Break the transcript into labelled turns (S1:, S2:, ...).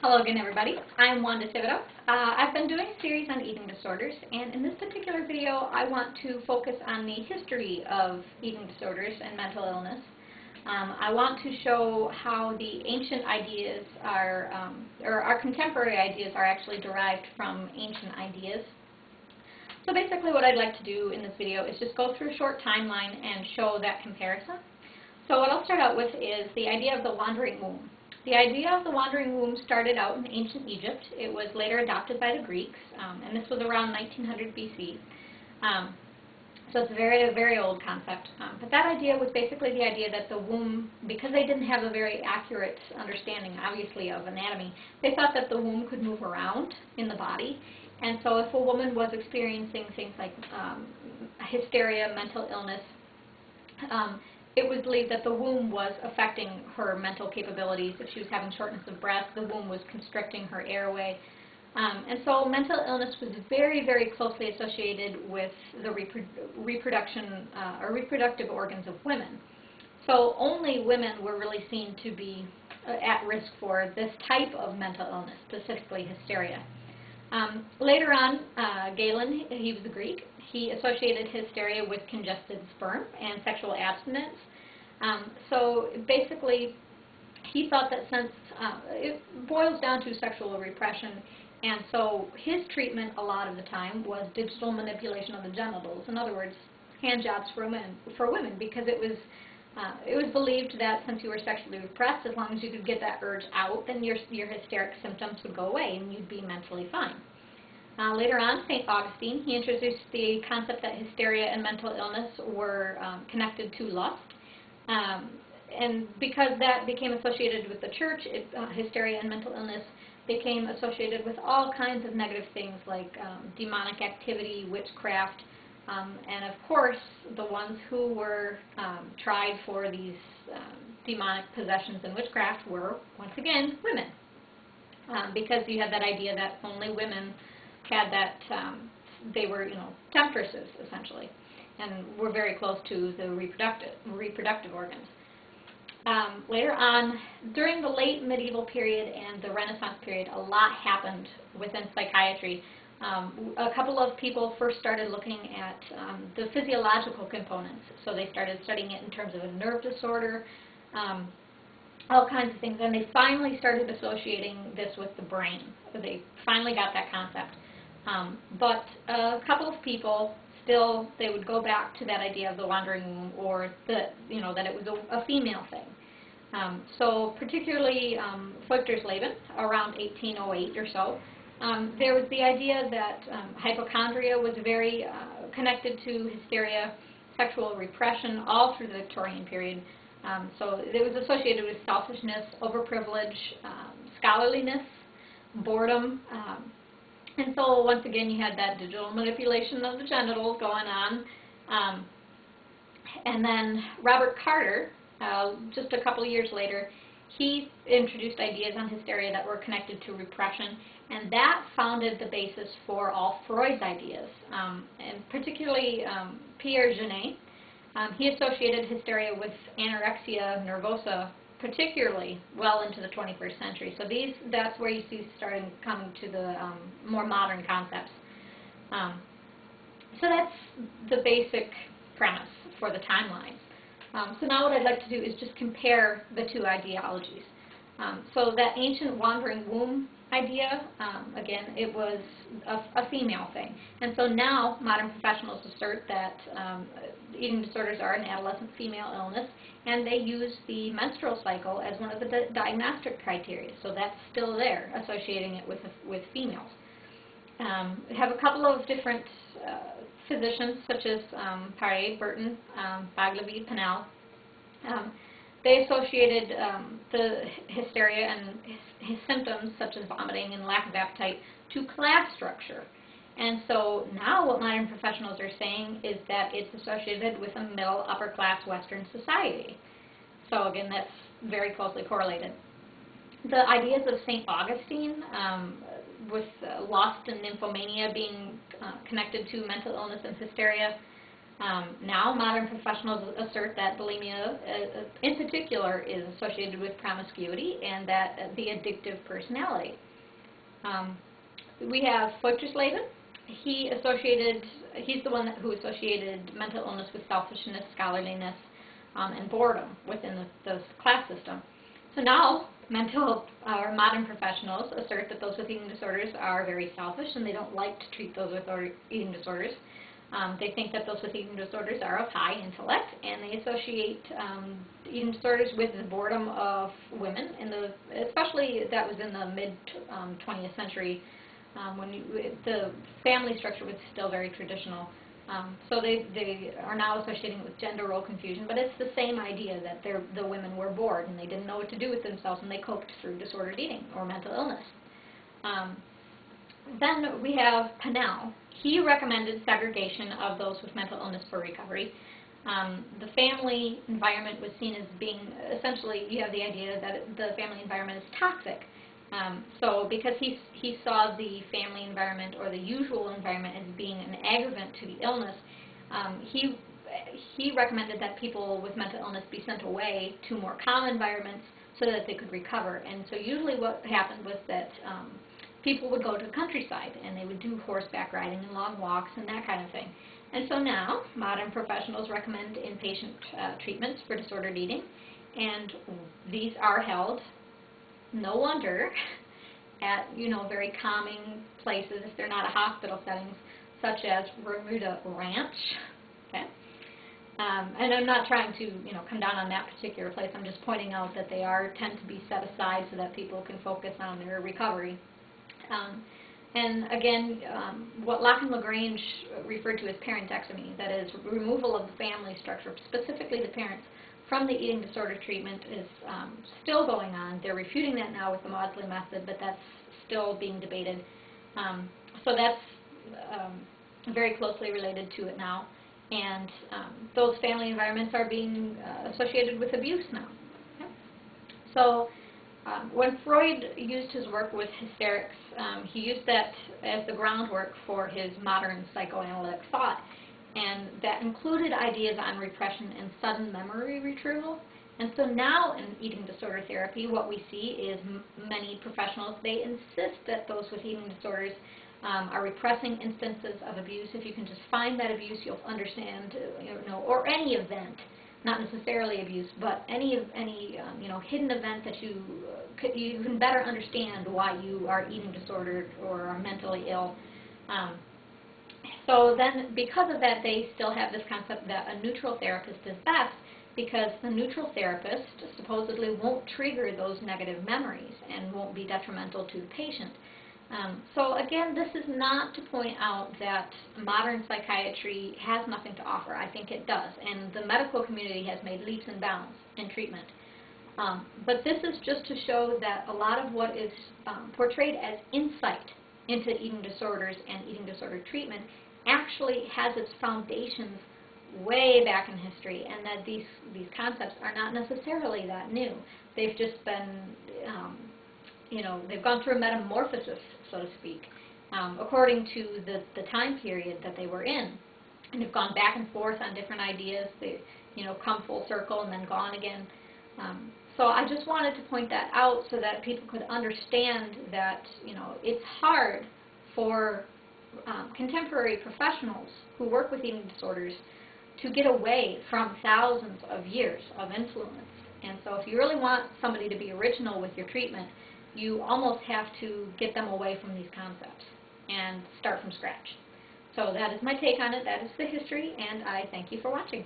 S1: Hello again, everybody. I'm Wanda Thibodeau. I've been doing a series on eating disorders, and in this particular video, I want to focus on the history of eating disorders and mental illness. I want to show how the ancient ideas are, or our contemporary ideas are actually derived from ancient ideas. So basically what I'd like to do in this video is just go through a short timeline and show that comparison. So what I'll start out with is the idea of the wandering womb. The idea of the wandering womb started out in ancient Egypt. It was later adopted by the Greeks, and this was around 1900 BC. So it's a very old concept. But that idea was basically the idea that the womb, because they didn't have a very accurate understanding, obviously, of anatomy, they thought that the womb could move around in the body. And so if a woman was experiencing things like hysteria, mental illness, it was believed that the womb was affecting her mental capabilities. If she was having shortness of breath, the womb was constricting her airway. And so mental illness was very closely associated with the reproductive organs of women. So only women were really seen to be at risk for this type of mental illness, specifically hysteria. Later on, Galen, he was a Greek, he associated hysteria with congested sperm and sexual abstinence. So basically, he thought that since it boils down to sexual repression, and so his treatment a lot of the time was digital manipulation of the genitals. In other words, hand jobs for women, because it was believed that since you were sexually repressed, as long as you could get that urge out, then your hysteric symptoms would go away and you'd be mentally fine. Later on, St. Augustine, he introduced the concept that hysteria and mental illness were connected to lust. And because that became associated with the church, hysteria and mental illness became associated with all kinds of negative things like demonic activity, witchcraft, and of course, the ones who were tried for these demonic possessions and witchcraft were, once again, women. Because you had that idea that only women had that, they were, temptresses, essentially, and were very close to the reproductive organs. Later on, during the late medieval period and the Renaissance period, a lot happened within psychiatry. A couple of people first started looking at the physiological components. So they started studying it in terms of a nerve disorder, all kinds of things. And they finally started associating this with the brain. So they finally got that concept. But a couple of people still, they would go back to that idea of the wandering womb, or that it was a female thing. So particularly Feuchtersleben, around 1808 or so, there was the idea that hypochondria was very connected to hysteria, sexual repression, all through the Victorian period. So it was associated with selfishness, overprivilege, scholarliness, boredom. And so once again, you had that digital manipulation of the genitals going on. And then Robert Carter, just a couple of years later, he introduced ideas on hysteria that were connected to repression, and that founded the basis for all Freud's ideas, and particularly Pierre Janet. He associated hysteria with anorexia nervosa, particularly well into the 21st century. So that's where you see starting coming to the more modern concepts. So that's the basic premise for the timeline. So now what I'd like to do is just compare the two ideologies. So that ancient wandering womb idea, again, it was a female thing. And so now modern professionals assert that eating disorders are an adolescent female illness, and they use the menstrual cycle as one of the diagnostic criteria. So that's still there, associating it with females. We have a couple of different physicians, such as Paré, Burton, Baglavie, Pennell. They associated the hysteria and his symptoms, such as vomiting and lack of appetite, to class structure. And so now what modern professionals are saying is that it's associated with a middle, upper class Western society. So again, that's very closely correlated. The ideas of St. Augustine, with lust and nymphomania being connected to mental illness and hysteria, Now, modern professionals assert that bulimia, in particular, is associated with promiscuity and that the addictive personality. We have Feuchtersleben. He's the one who associated mental illness with selfishness, scholarliness, and boredom within the class system. So now, modern professionals assert that those with eating disorders are very selfish and they don't like to treat those with eating disorders. They think that those with eating disorders are of high intellect, and they associate eating disorders with the boredom of women, especially that was in the mid-20th century, when the family structure was still very traditional. So they are now associating it with gender role confusion, but it's the same idea that the women were bored and they didn't know what to do with themselves, and they coped through disordered eating or mental illness. Then we have Pennell. He recommended segregation of those with mental illness for recovery. The family environment was seen as being, essentially, you have the idea that the family environment is toxic. So because he saw the family environment or the usual environment as being an aggravant to the illness, he recommended that people with mental illness be sent away to more calm environments so that they could recover. And so usually what happened was that people would go to the countryside and they would do horseback riding and long walks and that kind of thing. And so now modern professionals recommend inpatient treatments for disordered eating, and these are held, no wonder, at very calming places if they're not a hospital settings, such as Bermuda Ranch. Okay. And I'm not trying to come down on that particular place. I'm just pointing out that they tend to be set aside so that people can focus on their recovery. And again, what Locke and Lagrange referred to as parentectomy, that is, removal of the family structure, specifically the parents, from the eating disorder treatment, is still going on. They're refuting that now with the Maudsley method, but that's still being debated. So that's very closely related to it now. And those family environments are being associated with abuse now. Okay. So when Freud used his work with hysterics, he used that as the groundwork for his modern psychoanalytic thought, and that included ideas on repression and sudden memory retrieval. And so now in eating disorder therapy, what we see is many professionals, they insist that those with eating disorders are repressing instances of abuse. If you can just find that abuse, you'll understand, or any event, not necessarily abuse, but any hidden event that you can better understand why you are eating disordered or are mentally ill. So then, because of that, they still have this concept that a neutral therapist is best, because the neutral therapist supposedly won't trigger those negative memories and won't be detrimental to the patient. So again, this is not to point out that modern psychiatry has nothing to offer. I think it does, and the medical community has made leaps and bounds in treatment. But this is just to show that a lot of what is portrayed as insight into eating disorders and eating disorder treatment actually has its foundations way back in history, and that these concepts are not necessarily that new. They've just been, they've gone through a metamorphosis, so to speak, according to the time period that they were in. And they've gone back and forth on different ideas. They've, come full circle and then gone again. So I just wanted to point that out so that people could understand that, it's hard for contemporary professionals who work with eating disorders to get away from thousands of years of influence. And so if you really want somebody to be original with your treatment, you almost have to get them away from these concepts and start from scratch. So that is my take on it. That is the history, and I thank you for watching.